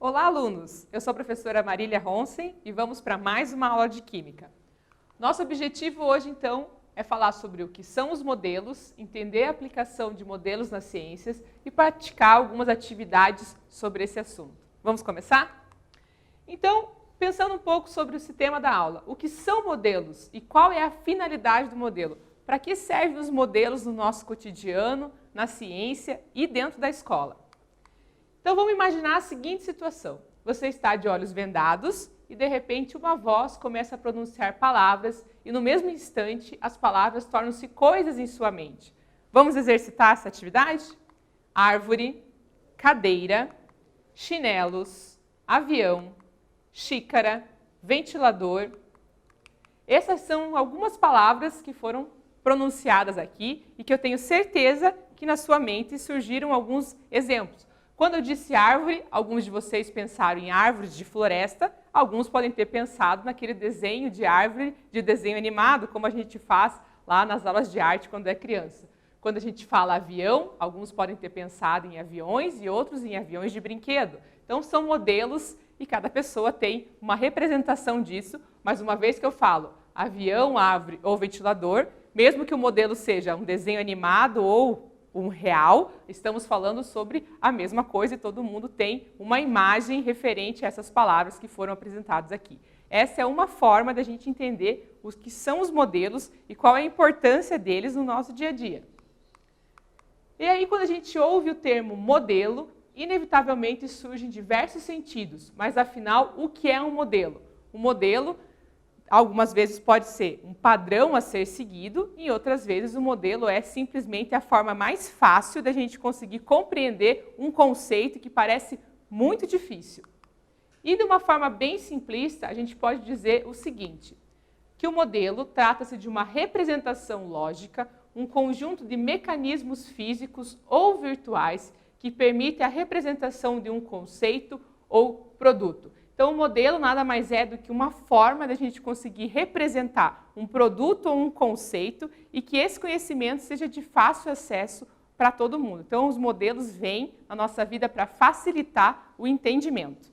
Olá, alunos! Eu sou a professora Marília Ronsen e vamos para mais uma aula de Química. Nosso objetivo hoje, então, é falar sobre o que são os modelos, entender a aplicação de modelos nas ciências e praticar algumas atividades sobre esse assunto. Vamos começar? Então, pensando um pouco sobre esse tema da aula, o que são modelos e qual é a finalidade do modelo? Para que servem os modelos no nosso cotidiano, na ciência e dentro da escola? Então vamos imaginar a seguinte situação. Você está de olhos vendados e de repente uma voz começa a pronunciar palavras e no mesmo instante as palavras tornam-se coisas em sua mente. Vamos exercitar essa atividade? Árvore, cadeira, chinelos, avião, xícara, ventilador. Essas são algumas palavras que foram pronunciadas aqui e que eu tenho certeza que na sua mente surgiram alguns exemplos. Quando eu disse árvore, alguns de vocês pensaram em árvores de floresta, alguns podem ter pensado naquele desenho de árvore, de desenho animado, como a gente faz lá nas aulas de arte quando é criança. Quando a gente fala avião, alguns podem ter pensado em aviões e outros em aviões de brinquedo. Então são modelos e cada pessoa tem uma representação disso, mas uma vez que eu falo avião, árvore ou ventilador, mesmo que o modelo seja um desenho animado ou um real, estamos falando sobre a mesma coisa e todo mundo tem uma imagem referente a essas palavras que foram apresentadas aqui. Essa é uma forma da gente entender o que são os modelos e qual é a importância deles no nosso dia a dia. E aí, quando a gente ouve o termo modelo, inevitavelmente surgem diversos sentidos, mas afinal, o que é um modelo? Um modelo, algumas vezes pode ser um padrão a ser seguido, e outras vezes o modelo é simplesmente a forma mais fácil da gente conseguir compreender um conceito que parece muito difícil. E de uma forma bem simplista, a gente pode dizer o seguinte, que o modelo trata-se de uma representação lógica, um conjunto de mecanismos físicos ou virtuais que permite a representação de um conceito ou produto. Então, o modelo nada mais é do que uma forma da gente conseguir representar um produto ou um conceito e que esse conhecimento seja de fácil acesso para todo mundo. Então, os modelos vêm na nossa vida para facilitar o entendimento.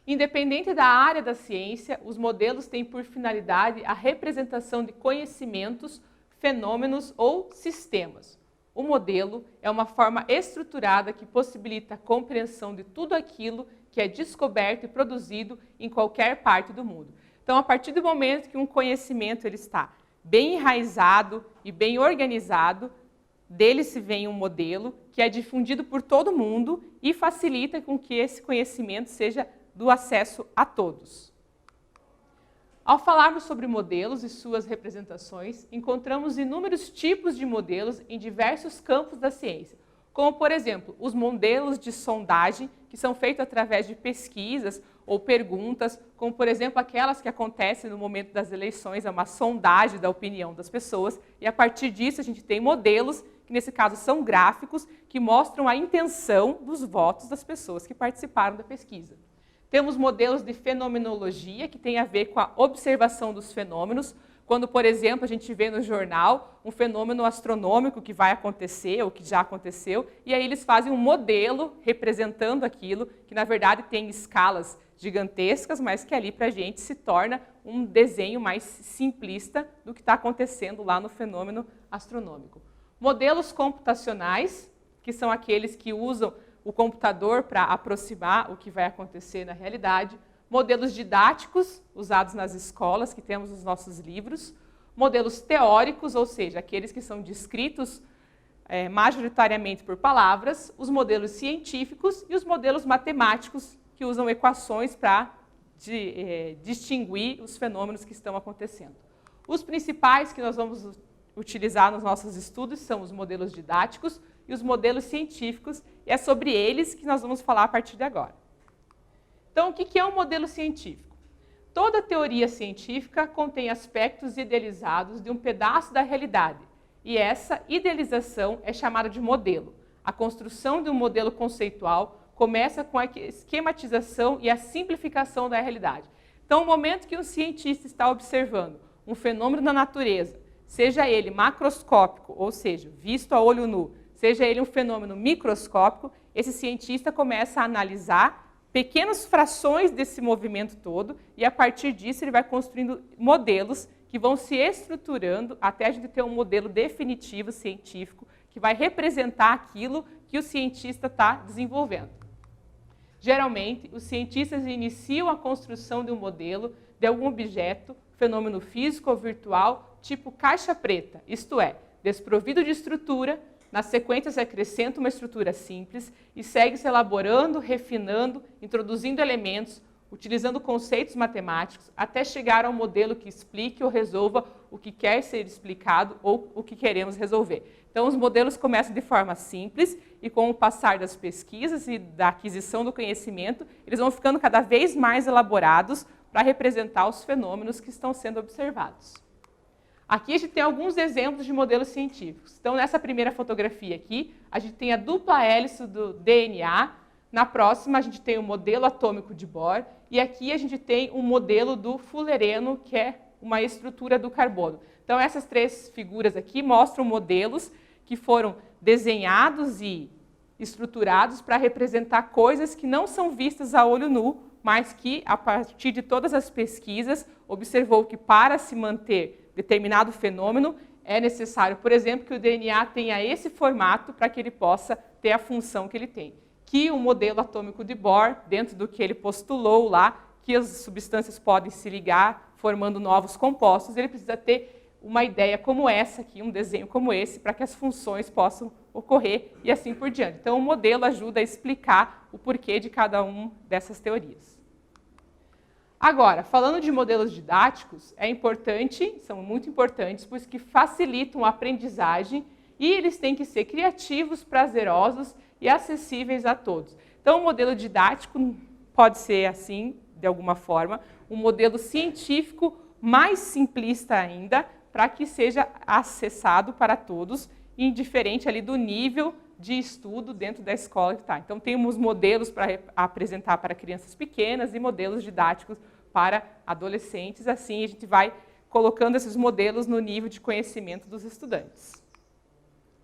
Independente da área da ciência, os modelos têm por finalidade a representação de conhecimentos, fenômenos ou sistemas. O modelo é uma forma estruturada que possibilita a compreensão de tudo aquilo que é descoberto e produzido em qualquer parte do mundo. Então, a partir do momento que um conhecimento ele está bem enraizado e bem organizado, dele se vem um modelo que é difundido por todo mundo e facilita com que esse conhecimento seja do acesso a todos. Ao falarmos sobre modelos e suas representações, encontramos inúmeros tipos de modelos em diversos campos da ciência, como, por exemplo, os modelos de sondagem, que são feitos através de pesquisas ou perguntas, como, por exemplo, aquelas que acontecem no momento das eleições, é uma sondagem da opinião das pessoas, e a partir disso a gente tem modelos, que nesse caso são gráficos, que mostram a intenção dos votos das pessoas que participaram da pesquisa. Temos modelos de fenomenologia, que tem a ver com a observação dos fenômenos, quando, por exemplo, a gente vê no jornal um fenômeno astronômico que vai acontecer ou que já aconteceu, e aí eles fazem um modelo representando aquilo, que na verdade tem escalas gigantescas, mas que ali para a gente se torna um desenho mais simplista do que está acontecendo lá no fenômeno astronômico. Modelos computacionais, que são aqueles que usam o computador para aproximar o que vai acontecer na realidade. Modelos didáticos, usados nas escolas, que temos nos nossos livros. Modelos teóricos, ou seja, aqueles que são descritos majoritariamente por palavras. Os modelos científicos e os modelos matemáticos, que usam equações para distinguir os fenômenos que estão acontecendo. Os principais que nós vamos utilizar nos nossos estudos são os modelos didáticos e os modelos científicos, e é sobre eles que nós vamos falar a partir de agora. Então, o que é um modelo científico? Toda teoria científica contém aspectos idealizados de um pedaço da realidade, e essa idealização é chamada de modelo. A construção de um modelo conceitual começa com a esquematização e a simplificação da realidade. Então, no momento que um cientista está observando um fenômeno na natureza, seja ele macroscópico, ou seja, visto a olho nu, seja ele um fenômeno microscópico, esse cientista começa a analisar pequenas frações desse movimento todo e, a partir disso, ele vai construindo modelos que vão se estruturando até a gente ter um modelo definitivo científico que vai representar aquilo que o cientista está desenvolvendo. Geralmente, os cientistas iniciam a construção de um modelo de algum objeto, fenômeno físico ou virtual, tipo caixa preta, isto é, desprovido de estrutura. Na sequência, se acrescenta uma estrutura simples e segue-se elaborando, refinando, introduzindo elementos, utilizando conceitos matemáticos, até chegar a um modelo que explique ou resolva o que quer ser explicado ou o que queremos resolver. Então, os modelos começam de forma simples e, com o passar das pesquisas e da aquisição do conhecimento, eles vão ficando cada vez mais elaborados para representar os fenômenos que estão sendo observados. Aqui a gente tem alguns exemplos de modelos científicos. Então, nessa primeira fotografia aqui, a gente tem a dupla hélice do DNA. Na próxima, a gente tem o modelo atômico de Bohr. E aqui a gente tem um modelo do fullereno, que é uma estrutura do carbono. Então, essas três figuras aqui mostram modelos que foram desenhados e estruturados para representar coisas que não são vistas a olho nu, mas que, a partir de todas as pesquisas, observou que para se manter determinado fenômeno, é necessário, por exemplo, que o DNA tenha esse formato para que ele possa ter a função que ele tem. Que o modelo atômico de Bohr, dentro do que ele postulou lá, que as substâncias podem se ligar, formando novos compostos, ele precisa ter uma ideia como essa aqui, um desenho como esse, para que as funções possam ocorrer e assim por diante. Então, o modelo ajuda a explicar o porquê de cada uma dessas teorias. Agora, falando de modelos didáticos, são muito importantes, pois que facilitam a aprendizagem e eles têm que ser criativos, prazerosos e acessíveis a todos. Então, o modelo didático pode ser assim, de alguma forma, um modelo científico mais simplista ainda, para que seja acessado para todos, indiferente ali do nível de estudo dentro da escola que está. Então, temos modelos para apresentar para crianças pequenas e modelos didáticos para adolescentes. Assim, a gente vai colocando esses modelos no nível de conhecimento dos estudantes.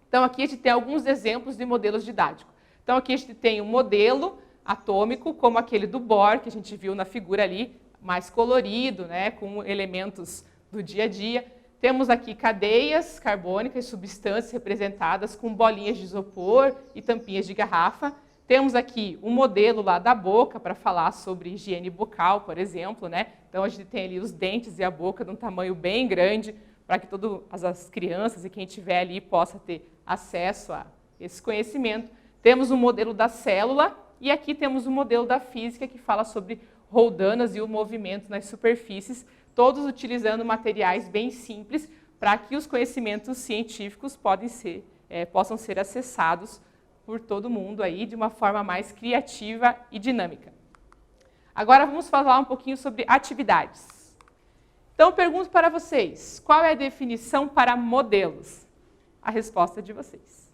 Então, aqui a gente tem alguns exemplos de modelos didáticos. Então, aqui a gente tem um modelo atômico, como aquele do Bohr, que a gente viu na figura ali, mais colorido, né, com elementos do dia a dia. Temos aqui cadeias carbônicas, substâncias representadas com bolinhas de isopor e tampinhas de garrafa. Temos aqui um modelo lá da boca para falar sobre higiene bucal, por exemplo, né? Então, a gente tem ali os dentes e a boca de um tamanho bem grande para que todas as crianças e quem estiver ali possa ter acesso a esse conhecimento. Temos um modelo da célula e aqui temos um modelo da física que fala sobre roldanas e o movimento nas superfícies, todos utilizando materiais bem simples para que os conhecimentos científicos possam ser acessados por todo mundo aí de uma forma mais criativa e dinâmica. Agora vamos falar um pouquinho sobre atividades. Então, pergunto para vocês, qual é a definição para modelos? A resposta é de vocês.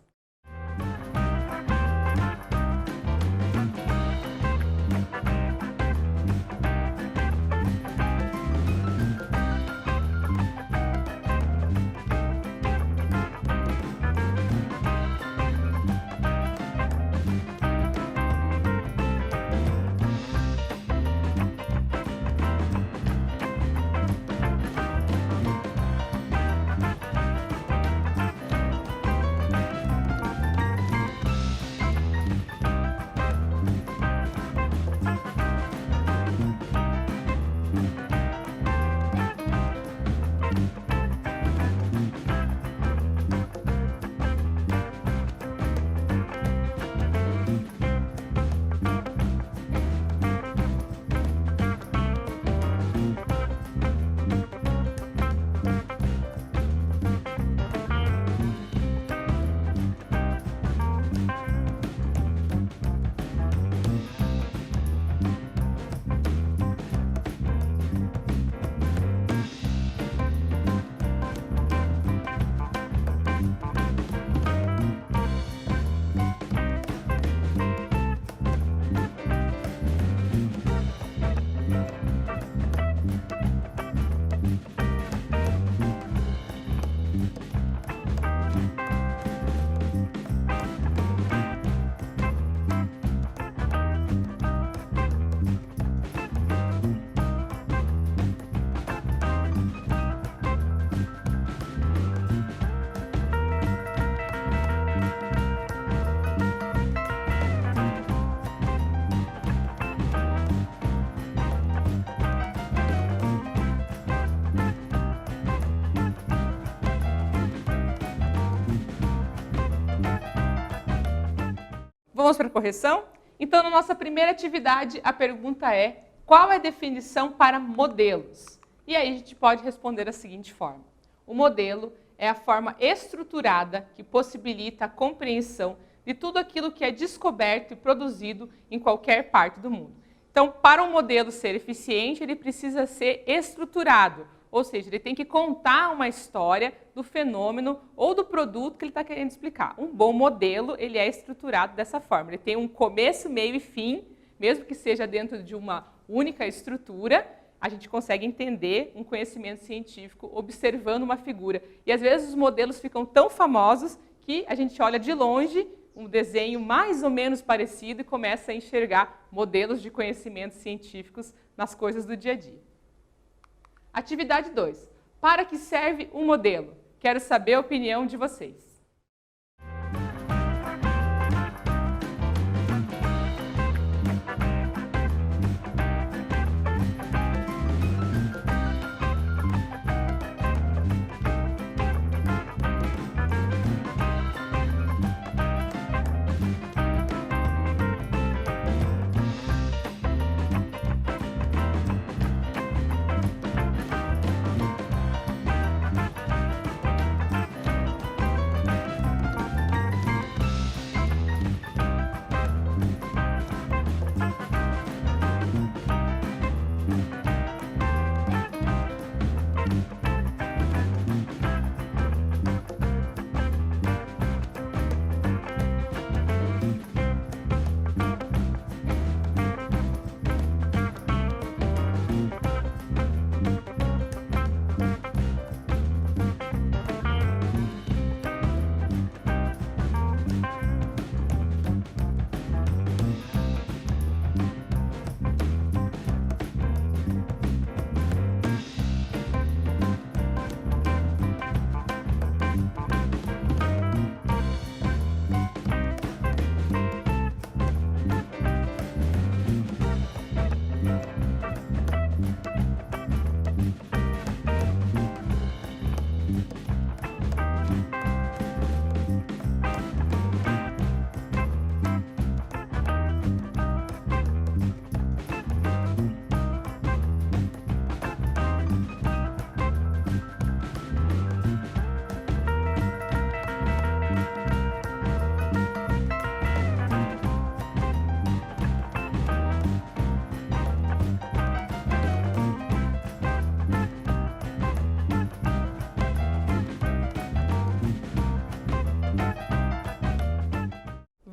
Vamos para a correção? Então, na nossa primeira atividade, a pergunta é: qual é a definição para modelos? E aí a gente pode responder da seguinte forma: o modelo é a forma estruturada que possibilita a compreensão de tudo aquilo que é descoberto e produzido em qualquer parte do mundo. Então, para um modelo ser eficiente, ele precisa ser estruturado, ou seja, ele tem que contar uma história do fenômeno ou do produto que ele está querendo explicar. Um bom modelo, ele é estruturado dessa forma. Ele tem um começo, meio e fim, mesmo que seja dentro de uma única estrutura, a gente consegue entender um conhecimento científico observando uma figura. E às vezes os modelos ficam tão famosos que a gente olha de longe um desenho mais ou menos parecido e começa a enxergar modelos de conhecimentos científicos nas coisas do dia a dia. Atividade 2. Para que serve um modelo? Quero saber a opinião de vocês.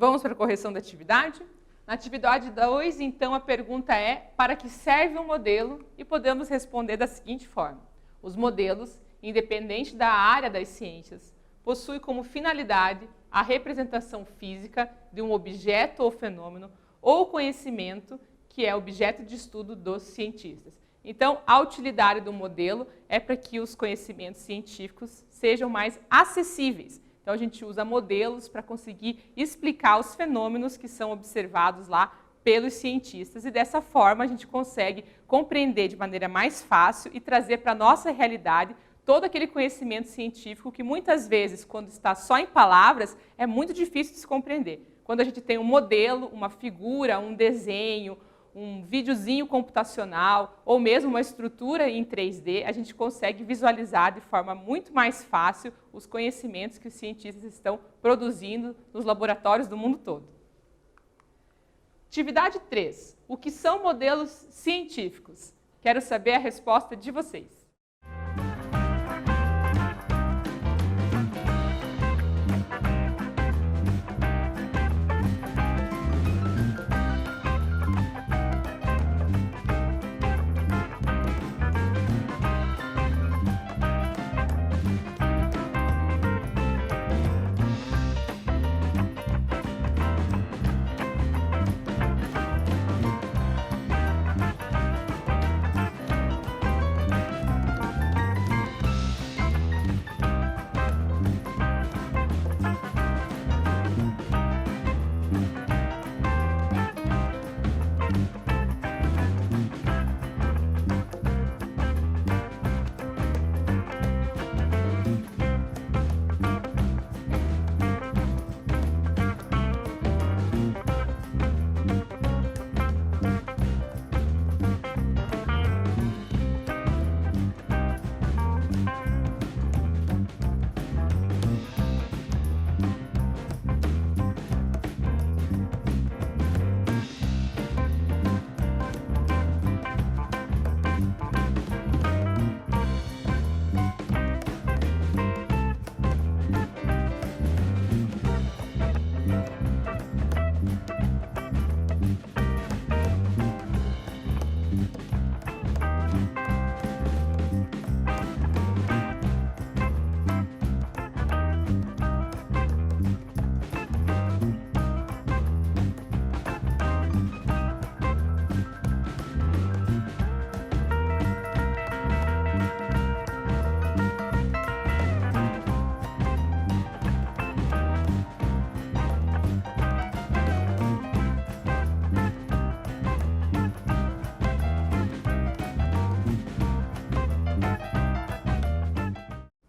Vamos para a correção da atividade? Na atividade 2, então, a pergunta é: para que serve um modelo? E podemos responder da seguinte forma: os modelos, independente da área das ciências, possuem como finalidade a representação física de um objeto ou fenômeno ou conhecimento que é objeto de estudo dos cientistas. Então, a utilidade do modelo é para que os conhecimentos científicos sejam mais acessíveis. Então, a gente usa modelos para conseguir explicar os fenômenos que são observados lá pelos cientistas e dessa forma a gente consegue compreender de maneira mais fácil e trazer para a nossa realidade todo aquele conhecimento científico que muitas vezes, quando está só em palavras, é muito difícil de se compreender. Quando a gente tem um modelo, uma figura, um desenho, um videozinho computacional ou mesmo uma estrutura em 3D, a gente consegue visualizar de forma muito mais fácil os conhecimentos que os cientistas estão produzindo nos laboratórios do mundo todo. Atividade 3. O que são modelos científicos? Quero saber a resposta de vocês.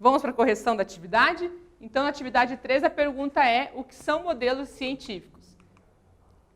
Vamos para a correção da atividade? Então, na atividade 3, a pergunta é: o que são modelos científicos?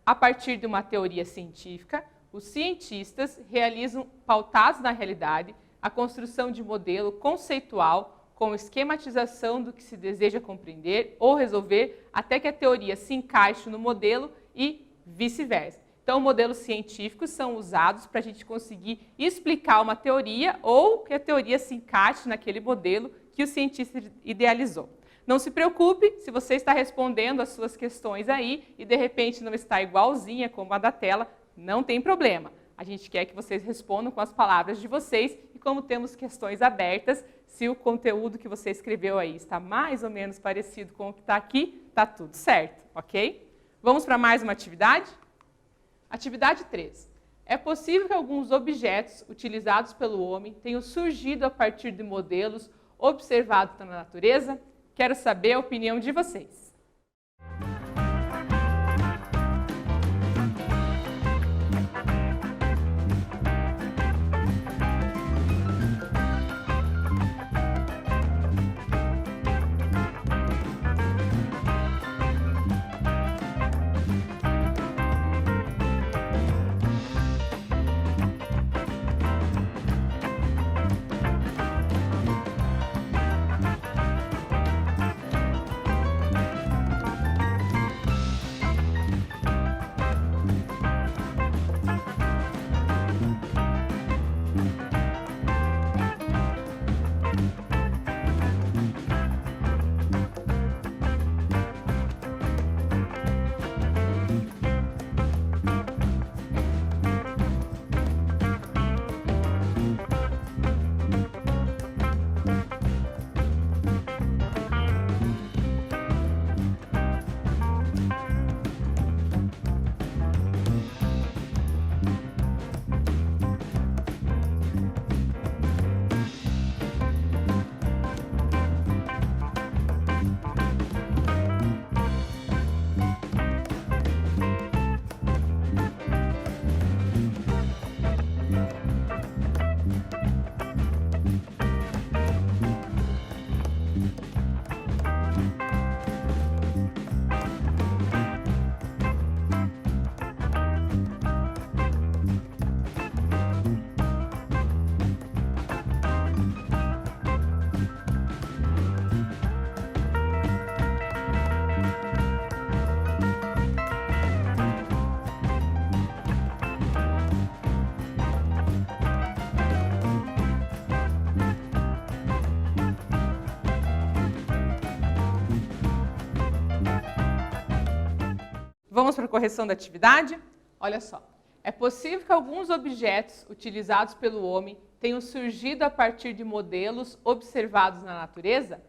A partir de uma teoria científica, os cientistas realizam, pautados na realidade, a construção de modelo conceitual com esquematização do que se deseja compreender ou resolver até que a teoria se encaixe no modelo e vice-versa. Então, modelos científicos são usados para a gente conseguir explicar uma teoria ou que a teoria se encaixe naquele modelo que o cientista idealizou. Não se preocupe se você está respondendo as suas questões aí e de repente não está igualzinha como a da tela, não tem problema. A gente quer que vocês respondam com as palavras de vocês e como temos questões abertas, se o conteúdo que você escreveu aí está mais ou menos parecido com o que está aqui, está tudo certo, ok? Vamos para mais uma atividade? Atividade 3. É possível que alguns objetos utilizados pelo homem tenham surgido a partir de modelos observados na natureza? Quero saber a opinião de vocês. Vamos para a correção da atividade? Olha só. É possível que alguns objetos utilizados pelo homem tenham surgido a partir de modelos observados na natureza?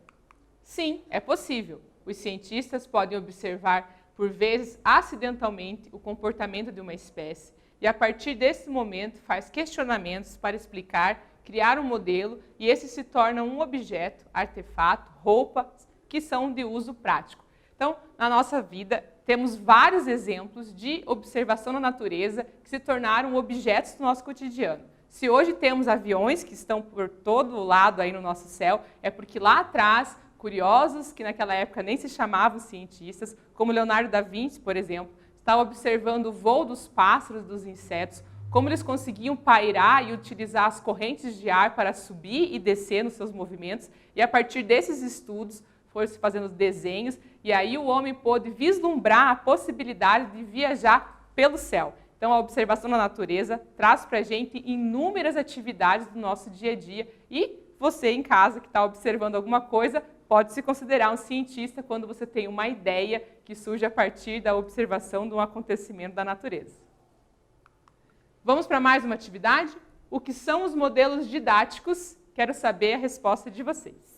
Sim, é possível. Os cientistas podem observar, por vezes acidentalmente, o comportamento de uma espécie e, a partir desse momento, faz questionamentos para explicar, criar um modelo e esse se torna um objeto, artefato, roupa, que são de uso prático. Então, na nossa vida, temos vários exemplos de observação na natureza que se tornaram objetos do nosso cotidiano. Se hoje temos aviões que estão por todo lado aí no nosso céu, é porque lá atrás, curiosos, que naquela época nem se chamavam cientistas, como Leonardo da Vinci, por exemplo, estavam observando o voo dos pássaros, dos insetos, como eles conseguiam pairar e utilizar as correntes de ar para subir e descer nos seus movimentos, e a partir desses estudos, foram-se fazendo desenhos, e aí o homem pôde vislumbrar a possibilidade de viajar pelo céu. Então, a observação da natureza traz para a gente inúmeras atividades do nosso dia a dia, e você em casa que está observando alguma coisa, pode se considerar um cientista quando você tem uma ideia que surge a partir da observação de um acontecimento da natureza. Vamos para mais uma atividade? O que são os modelos didáticos? Quero saber a resposta de vocês.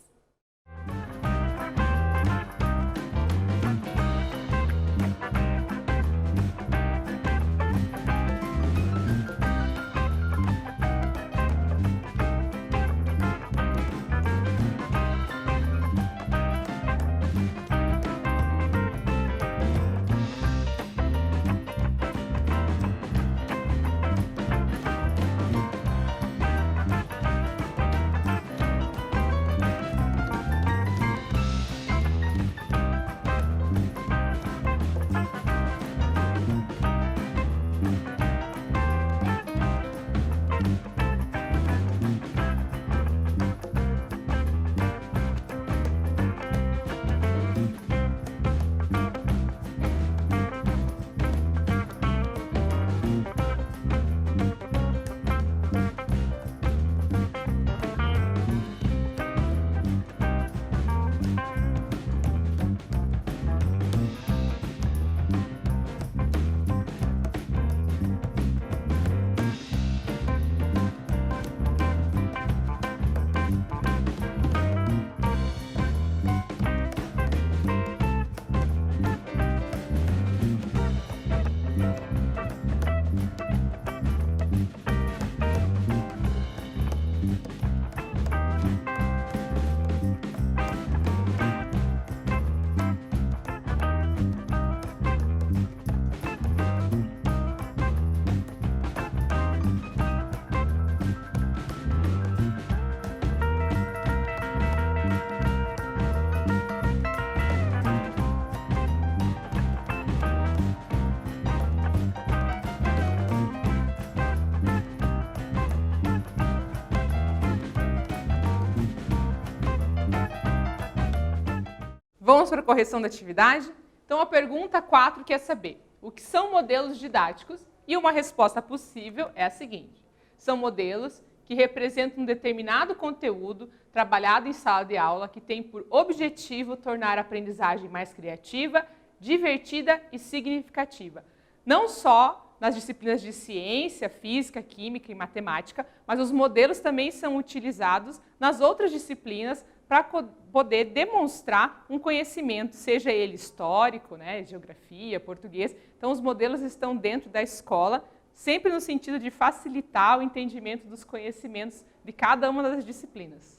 Vamos para a correção da atividade? Então, a pergunta 4 quer saber o que são modelos didáticos e uma resposta possível é a seguinte. São modelos que representam um determinado conteúdo trabalhado em sala de aula que tem por objetivo tornar a aprendizagem mais criativa, divertida e significativa. Não só nas disciplinas de ciência, física, química e matemática, mas os modelos também são utilizados nas outras disciplinas para poder demonstrar um conhecimento, seja ele histórico, né, geografia, português. Então, os modelos estão dentro da escola, sempre no sentido de facilitar o entendimento dos conhecimentos de cada uma das disciplinas.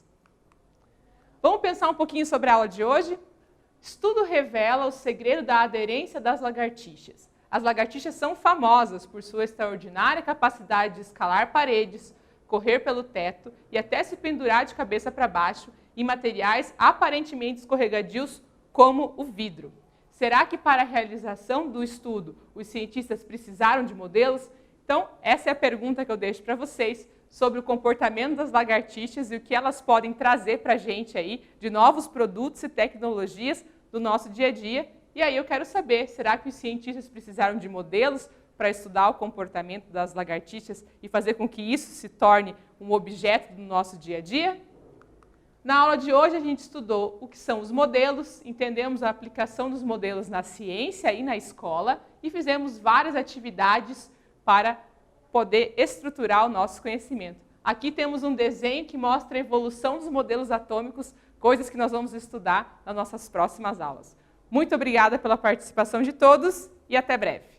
Vamos pensar um pouquinho sobre a aula de hoje? Estudo revela o segredo da aderência das lagartixas. As lagartixas são famosas por sua extraordinária capacidade de escalar paredes, correr pelo teto e até se pendurar de cabeça para baixo em materiais aparentemente escorregadios como o vidro. Será que para a realização do estudo os cientistas precisaram de modelos? Então, essa é a pergunta que eu deixo para vocês sobre o comportamento das lagartixas e o que elas podem trazer para a gente aí de novos produtos e tecnologias do nosso dia a dia. E aí eu quero saber, será que os cientistas precisaram de modelos para estudar o comportamento das lagartixas e fazer com que isso se torne um objeto do nosso dia a dia? Na aula de hoje a gente estudou o que são os modelos, entendemos a aplicação dos modelos na ciência e na escola e fizemos várias atividades para poder estruturar o nosso conhecimento. Aqui temos um desenho que mostra a evolução dos modelos atômicos, coisas que nós vamos estudar nas nossas próximas aulas. Muito obrigada pela participação de todos e até breve.